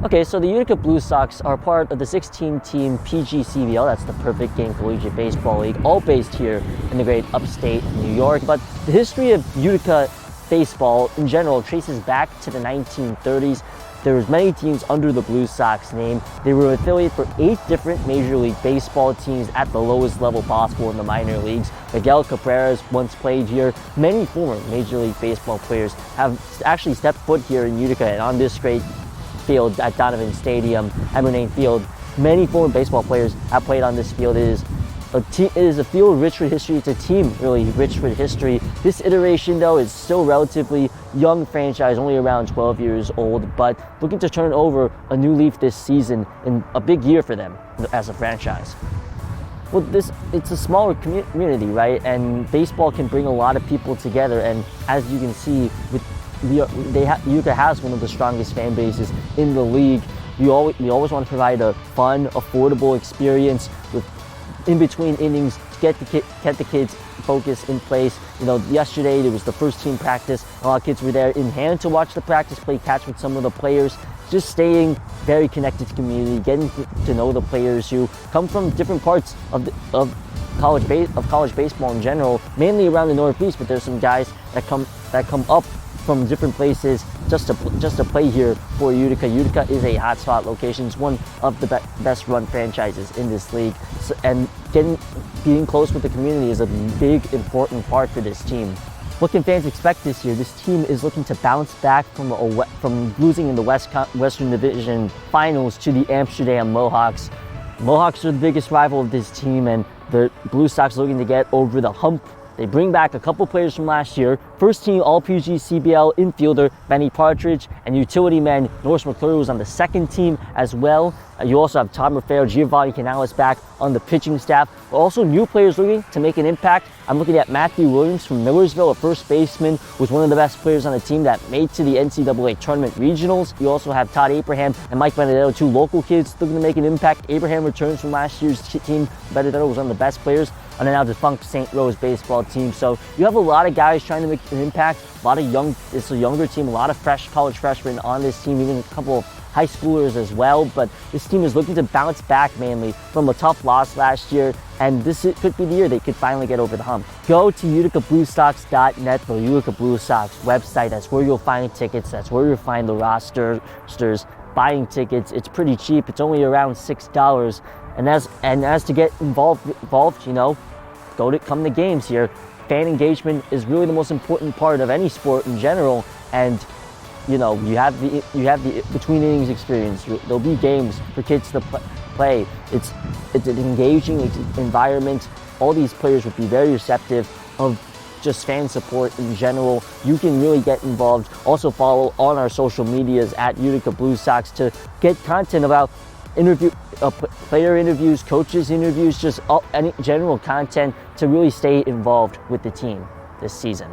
Okay, so the Utica Blue Sox are part of the 16-team PGCBL, that's the Perfect Game Collegiate Baseball League, all based here in the great upstate New York. But the history of Utica baseball in general traces back to the 1930s. There was many teams under the Blue Sox name. They were an affiliate for 8 different Major League Baseball teams at the lowest level possible in the minor leagues. Miguel Cabrera once played here. Many former Major League Baseball players have actually stepped foot here in Utica and on this great field at Donovan Stadium, at Murnane Field. Many former baseball players have played on this field. It is a field rich with history. It's a team really rich with history. This iteration, though, is still relatively young franchise, only around 12 years old, but looking to turn over a new leaf this season in a big year for them as a franchise. Well, it's a smaller community, right? And baseball can bring a lot of people together. And as you can see, Utica has one of the strongest fan bases in the league. We always want to provide a fun, affordable experience with in between innings to get the kids focus in place. You know, yesterday there was the first team practice. A lot of kids were there in hand to watch the practice, play catch with some of the players, just staying very connected to the community, getting to know the players who come from different parts of college baseball in general, mainly around the Northeast. But there's some guys that come up from different places just to play here for Utica. Utica is a hotspot location. It's one of the best run franchises in this league. So, and being close with the community is a big, important part for this team. What can fans expect this year? This team is looking to bounce back from losing in the Western Division Finals to the Amsterdam Mohawks. Mohawks are the biggest rival of this team, and the Blue Sox are looking to get over the hump. They bring back a couple players from last year. First team All-PGCBL infielder Benny Partridge, and utility man Norris McClure was on the second team as well. You also have Tom Rafael, Giovanni Canales back on the pitching staff. But also new players looking to make an impact. I'm looking at Matthew Williams from Millersville, a first baseman, was one of the best players on the team that made to the NCAA tournament regionals. You also have Todd Abraham and Mike Benedetto, 2 local kids looking to make an impact. Abraham returns from last year's team. Benedetto was one of the best players on the now defunct St. Rose baseball team. So you have a lot of guys trying to make an impact. A lot of it's a younger team, a lot of college freshmen on this team, even a couple of high schoolers as well. But this team is looking to bounce back mainly from a tough loss last year, and this could be the year they could finally get over the hump. Go to uticabluesox.net, the Utica Blue Sox website. That's where you'll find tickets. That's where you'll find the rosters. Buying tickets, it's pretty cheap. It's only around $6. And as to get involved, you know, come to games here. Fan engagement is really the most important part of any sport in general, and you know, you have the between innings experience. There'll be games for kids to play. It's an engaging environment. All these players would be very receptive of just fan support in general. You can really get involved. Also follow on our social medias at Utica Blue Sox to get content about player interviews, coaches interviews, just any general content to really stay involved with the team this season.